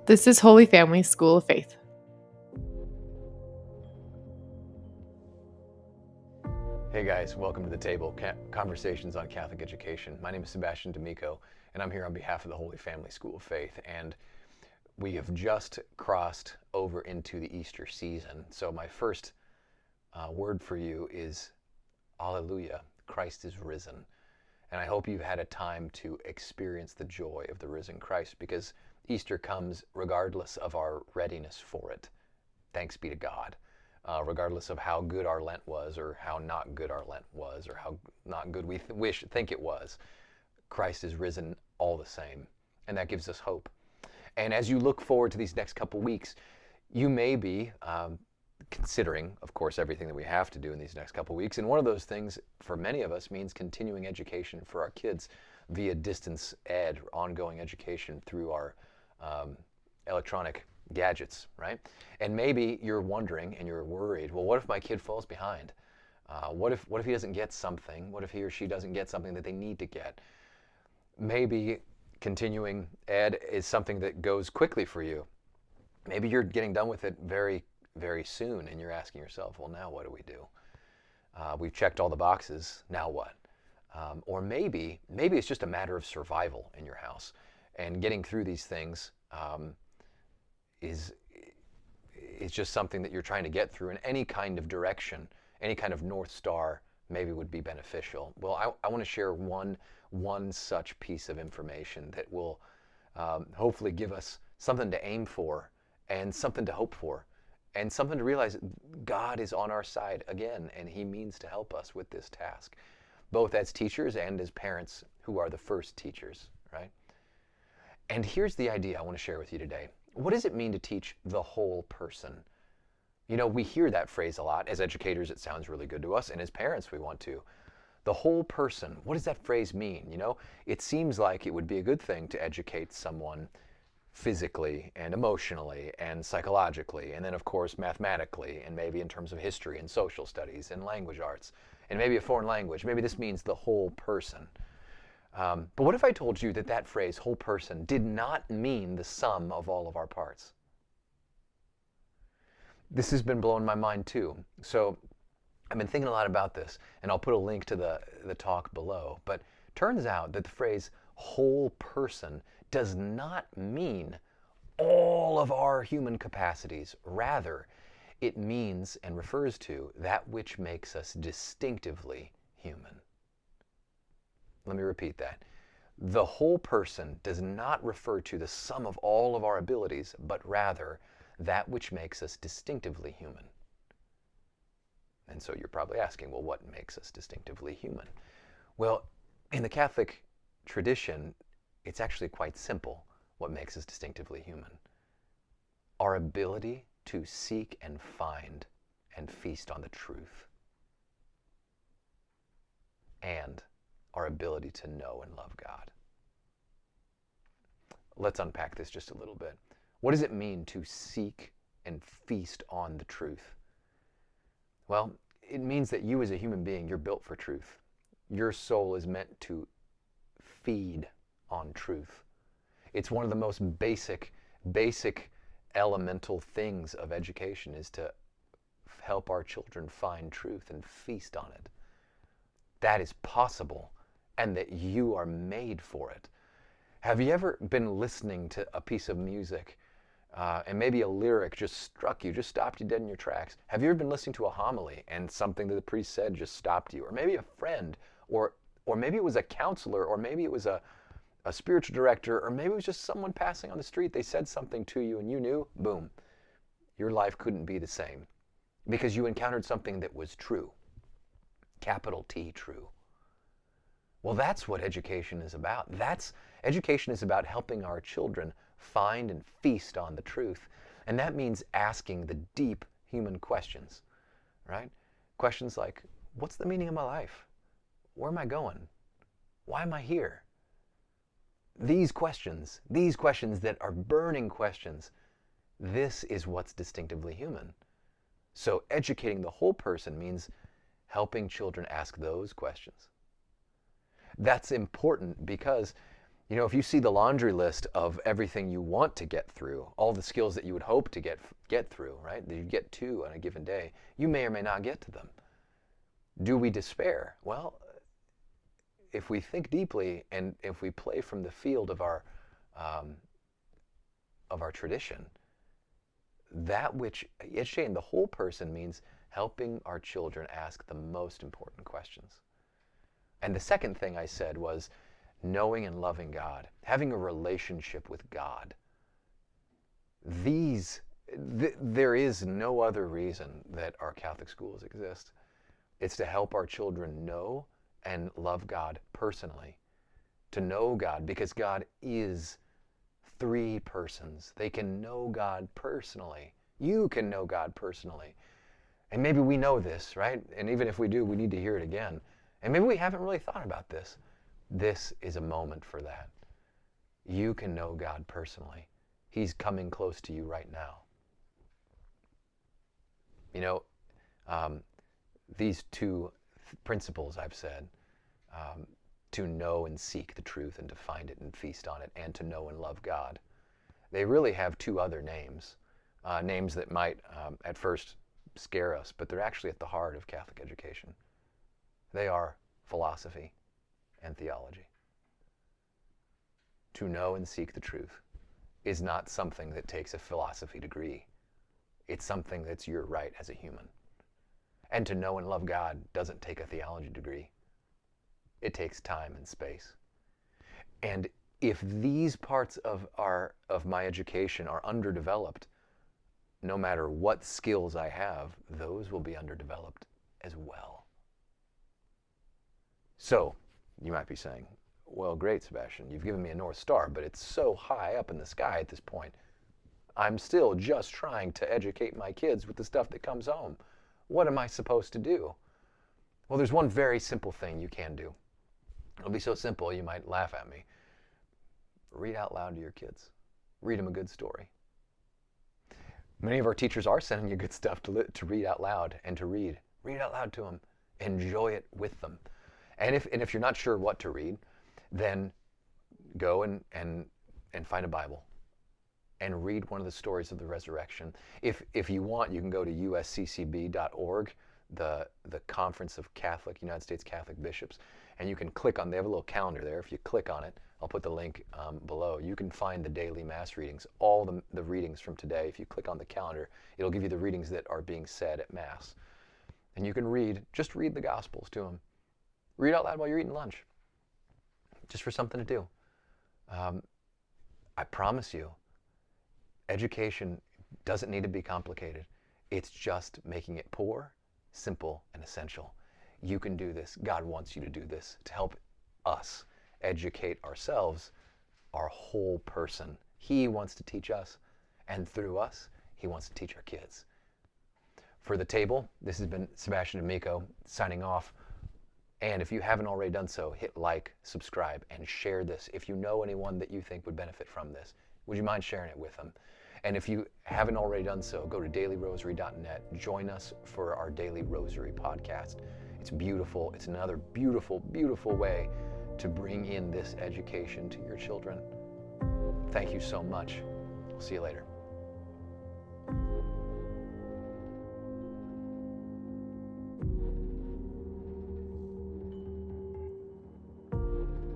This is Holy Family School of Faith. Hey guys, welcome to the table, Conversations on Catholic Education. My name is Sebastian D'Amico, and I'm here on behalf of the Holy Family School of Faith. And we have just crossed over into the Easter season. So my first word for you is Alleluia, Christ is risen. And I hope you've had a time to experience the joy of the risen Christ, because Easter comes regardless of our readiness for it. Thanks be to God. Regardless of how good our Lent was, or how not good our Lent was, or how not good we think it was, Christ is risen all the same, and that gives us hope. And as you look forward to these next couple weeks, you may be considering, of course, everything that we have to do in these next couple weeks, and one of those things for many of us means continuing education for our kids via distance ed, ongoing education through our electronic gadgets, right? And maybe you're wondering and you're worried, well, what if my kid falls behind? What if he doesn't get something? What if he or she doesn't get something that they need to get? Maybe continuing ed is something that goes quickly for you. Maybe you're getting done with it very, very soon, and you're asking yourself, well, now what do we do? We've checked all the boxes, now what? Or maybe it's just a matter of survival in your house, and getting through these things is just something that you're trying to get through in any kind of direction, any kind of North Star maybe would be beneficial. Well, I want to share one such piece of information that will hopefully give us something to aim for, and something to hope for, and something to realize that God is on our side again, and He means to help us with this task, both as teachers and as parents who are the first teachers, right? And here's the idea I want to share with you today. What does it mean to teach the whole person? You know, we hear that phrase a lot. As educators, it sounds really good to us, and as parents, we want to. The whole person, what does that phrase mean? You know, it seems like it would be a good thing to educate someone physically and emotionally and psychologically, and then of course mathematically, and maybe in terms of history and social studies and language arts, and maybe a foreign language. Maybe this means the whole person. But what if I told you that that phrase, whole person, did not mean the sum of all of our parts? This has been blowing my mind too. So I've been thinking a lot about this, and I'll put a link to the talk below. But turns out that the phrase whole person does not mean all of our human capacities. Rather, it means and refers to that which makes us distinctively human. Let me repeat that. The whole person does not refer to the sum of all of our abilities, but rather that which makes us distinctively human. And so you're probably asking, well, what makes us distinctively human? Well, in the Catholic tradition, it's actually quite simple what makes us distinctively human. Our ability to seek and find and feast on the truth. And our ability to know and love God. Let's unpack this just a little bit. What does it mean to seek and feast on the truth? Well, it means that you as a human being, you're built for truth. Your soul is meant to feed on truth. It's one of the most basic elemental things of education, is to help our children find truth and feast on it. That is possible, and that you are made for it. Have you ever been listening to a piece of music and maybe a lyric just struck you, just stopped you dead in your tracks? Have you ever been listening to a homily and something that the priest said just stopped you? Or maybe a friend, or maybe it was a counselor, or maybe it was a spiritual director, or maybe it was just someone passing on the street. They said something to you and you knew, boom, your life couldn't be the same because you encountered something that was true. Capital T, true. Well, that's what education is about. Education is about helping our children find and feast on the truth. And that means asking the deep human questions, right? Questions like, what's the meaning of my life? Where am I going? Why am I here? These questions that are burning questions, this is what's distinctively human. So educating the whole person means helping children ask those questions. That's important because, You know, if you see the laundry list of everything you want to get through, all the skills that you would hope to get through, right, that you get to on a given day, you may or may not get to them. Do we despair? Well, if we think deeply and if we play from the field of our tradition, that which Yeshe, the whole person, means helping our children ask the most important questions. And the second thing I said was knowing and loving God, having a relationship with God. There is no other reason that our Catholic schools exist. It's to help our children know and love God personally. To know God, because God is three persons. They can know God personally. You can know God personally. And maybe we know this, right? And even if we do, we need to hear it again. And maybe we haven't really thought about this. This is a moment for that. You can know God personally. He's coming close to you right now. You know, these two principles I've said, to know and seek the truth and to find it and feast on it, and to know and love God, they really have two other names, names that might at first scare us, but they're actually at the heart of Catholic education. They are philosophy and theology. To know and seek the truth is not something that takes a philosophy degree. It's something that's your right as a human. And to know and love God doesn't take a theology degree. It takes time and space. And if these parts of my education are underdeveloped, no matter what skills I have, those will be underdeveloped as well. So, you might be saying, well, great, Sebastian, you've given me a North Star, but it's so high up in the sky at this point. I'm still just trying to educate my kids with the stuff that comes home. What am I supposed to do? Well, there's one very simple thing you can do. It'll be so simple you might laugh at me. Read out loud to your kids. Read them a good story. Many of our teachers are sending you good stuff to read out loud and to read. Read out loud to them. Enjoy it with them. And if you're not sure what to read, then go and find a Bible and read one of the stories of the resurrection. If you want, you can go to usccb.org, the Conference of United States Catholic Bishops, and you can click on, they have a little calendar there. If you click on it, I'll put the link below. You can find the daily Mass readings, all the readings from today. If you click on the calendar, it'll give you the readings that are being said at Mass. And you can just read the Gospels to them. Read out loud while you're eating lunch, just for something to do. I promise you, education doesn't need to be complicated. It's just making it poor, simple, and essential. You can do this. God wants you to do this to help us educate ourselves, our whole person. He wants to teach us, and through us, he wants to teach our kids. For The Table, this has been Sebastian and Miko signing off. And if you haven't already done so, hit like, subscribe, and share this. If you know anyone that you think would benefit from this, would you mind sharing it with them? And if you haven't already done so, go to dailyrosary.net. Join us for our Daily Rosary podcast. It's beautiful. It's another beautiful, beautiful way to bring in this education to your children. Thank you so much. I'll see you later.